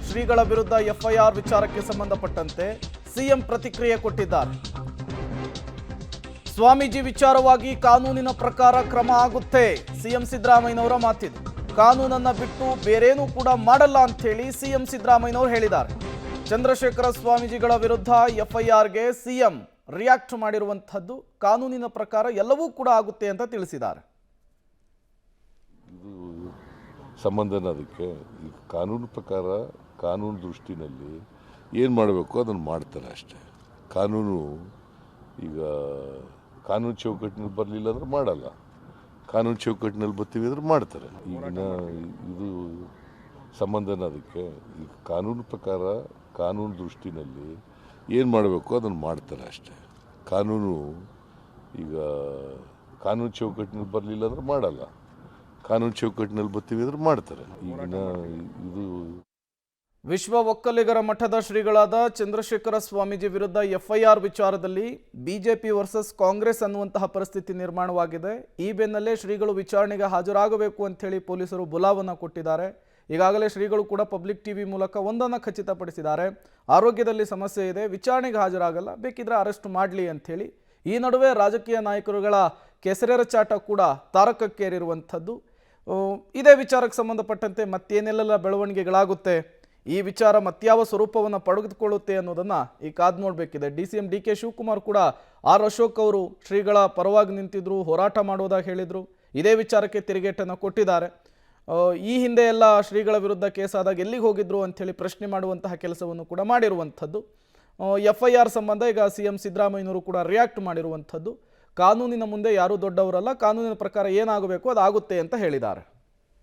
ಶ್ರೀಗಳ ವಿರುದ್ಧ ಎಫ್ಐಆರ್ ವಿಚಾರಕ್ಕೆ ಸಂಬಂಧಪಟ್ಟಂತೆ ಸಿಎಂ ಪ್ರತಿಕ್ರಿಯೆ ಕೊಟ್ಟಿದ್ದಾರೆ. ಸ್ವಾಮೀಜಿ ವಿಚಾರವಾಗಿ ಕಾನೂನಿನ ಪ್ರಕಾರ ಕ್ರಮ ಆಗುತ್ತೆ. ಸಿಎಂ ಸಿದ್ದರಾಮಯ್ಯನವರ ಮಾತಿದು. ಕಾನೂನನ್ನ ಬಿಟ್ಟು ಬೇರೇನೂ ಕೂಡ ಮಾಡಲ್ಲ ಅಂತ ಹೇಳಿ ಸಿಎಂ ಸಿದ್ದರಾಮಯ್ಯನವರು ಹೇಳಿದ್ದಾರೆ. ಚಂದ್ರಶೇಖರ ಸ್ವಾಮೀಜಿಗಳ ವಿರುದ್ಧ ಎಫ್ಐಆರ್ಗೆ ಸಿಎಂ ರಿಯಾಕ್ಟ್ ಮಾಡಿರುವಂತಹದ್ದು ಕಾನೂನಿನ ಪ್ರಕಾರ ಎಲ್ಲವೂ ಕೂಡ ಆಗುತ್ತೆ ಅಂತ ತಿಳಿಸಿದ್ದಾರೆ. ಇದು ಸಂಬಂಧನ ಅದಕ್ಕೆ ಈ ಕಾನೂನು ಪ್ರಕಾರ ಕಾನೂನು ದೃಷ್ಟಿನಲ್ಲಿ ಏನು ಮಾಡಬೇಕು ಅದನ್ನು ಮಾಡ್ತಾರೆ ಅಷ್ಟೇ. ಕಾನೂನು ಈಗ ಕಾನೂನು ಚೌಕಟ್ಟಿನಲ್ಲಿ ಬರಲಿಲ್ಲ ಅಂದ್ರೆ ಮಾಡಲ್ಲ, ಕಾನೂನು ಚೌಕಟ್ಟಿನಲ್ಲಿ ಬರ್ತೀವಿ ಅಂದ್ರೆ ಮಾಡ್ತಾರೆ. ಈಗಿನ ಇದು ಸಂಬಂಧನ ಅದಕ್ಕೆ ಈ ಕಾನೂನು ಪ್ರಕಾರ ಕಾನೂನು ದೃಷ್ಟಿನಲ್ಲಿ ಏನು ಮಾಡಬೇಕು ಅದನ್ನು ಮಾಡ್ತಾರೆ ಅಷ್ಟೇ. ಕಾನೂನು ಈಗ ಕಾನೂನು ಚೌಕಟ್ಟಿನಲ್ಲಿ ಬರಲಿಲ್ಲ ಅಂದ್ರೆ ಮಾಡಲ್ಲ, ಕಾನೂನು ಚೌಕಟ್ಟಿನಲ್ಲಿ ಬರ್ತೀವಿ ಅಂದ್ರೆ ಮಾಡ್ತಾರೆ. ಈಗಿನ ಇದು ವಿಶ್ವ ಒಕ್ಕಲಿಗರ ಮಠದ ಶ್ರೀಗಳಾದ ಚಂದ್ರಶೇಖರ ಸ್ವಾಮೀಜಿ ವಿರುದ್ಧ ಎಫ್ಐಆರ್ ವಿಚಾರದಲ್ಲಿ ಬಿಜೆಪಿ ವರ್ಸಸ್ ಕಾಂಗ್ರೆಸ್ ಅನ್ನುವಂತಹ ಪರಿಸ್ಥಿತಿ ನಿರ್ಮಾಣವಾಗಿದೆ. ಈ ಬೆನ್ನಲ್ಲೇ ಶ್ರೀಗಳು ವಿಚಾರಣೆಗೆ ಹಾಜರಾಗಬೇಕು ಅಂಥೇಳಿ ಪೊಲೀಸರು ಬುಲಾವನ್ನ ಕೊಟ್ಟಿದ್ದಾರೆ. ಈಗಾಗಲೇ ಶ್ರೀಗಳು ಕೂಡ ಪಬ್ಲಿಕ್ ಟಿವಿ ಮೂಲಕ ಒಂದನ್ನು ಖಚಿತಪಡಿಸಿದ್ದಾರೆ. ಆರೋಗ್ಯದಲ್ಲಿ ಸಮಸ್ಯೆ ಇದೆ, ವಿಚಾರಣೆಗೆ ಹಾಜರಾಗಲ್ಲ, ಬೇಕಿದ್ರೆ ಅರೆಸ್ಟ್ ಮಾಡಲಿ ಅಂಥೇಳಿ. ಈ ನಡುವೆ ರಾಜಕೀಯ ನಾಯಕರುಗಳ ಕೆಸರೆರ ಚಾಟ ಕೂಡ ತಾರಕಕ್ಕೇರಿರುವಂಥದ್ದು. ಇದೇ ವಿಚಾರಕ್ಕೆ ಸಂಬಂಧಪಟ್ಟಂತೆ ಮತ್ತೇನೆಲ್ಲ ಬೆಳವಣಿಗೆಗಳಾಗುತ್ತೆ, ಈ ವಿಚಾರ ಮತ್ಯಾವ ಸ್ವರೂಪವನ್ನು ಪಡೆದುಕೊಳ್ಳುತ್ತೆ ಅನ್ನೋದನ್ನು ಈ ಕಾದು ನೋಡಬೇಕಿದೆ. DCM DK ಶಿವಕುಮಾರ್ ಕೂಡ ಆರ್ ಅಶೋಕ್ ಅವರು ಶ್ರೀಗಳ ಪರವಾಗಿ ನಿಂತಿದ್ರು, ಹೋರಾಟ ಮಾಡೋದಾಗಿ ಹೇಳಿದರು. ಇದೇ ವಿಚಾರಕ್ಕೆ ತಿರುಗೇಟನ್ನು ಕೊಟ್ಟಿದ್ದಾರೆ. ಈ ಹಿಂದೆ ಎಲ್ಲ ಶ್ರೀಗಳ ವಿರುದ್ಧ ಕೇಸಾದಾಗ ಎಲ್ಲಿಗೆ ಹೋಗಿದ್ರು ಅಂಥೇಳಿ ಪ್ರಶ್ನೆ ಮಾಡುವಂತಹ ಕೆಲಸವನ್ನು ಕೂಡ ಮಾಡಿರುವಂಥದ್ದು. FIR ಸಂಬಂಧ ಈಗ CM ಸಿದ್ದರಾಮಯ್ಯನವರು ಕೂಡ ರಿಯಾಕ್ಟ್ ಮಾಡಿರುವಂಥದ್ದು. ಕಾನೂನಿನ ಮುಂದೆ ಯಾರೂ ದೊಡ್ಡವರಲ್ಲ, ಕಾನೂನಿನ ಪ್ರಕಾರ ಏನಾಗಬೇಕು ಅದಾಗುತ್ತೆ ಅಂತ ಹೇಳಿದ್ದಾರೆ.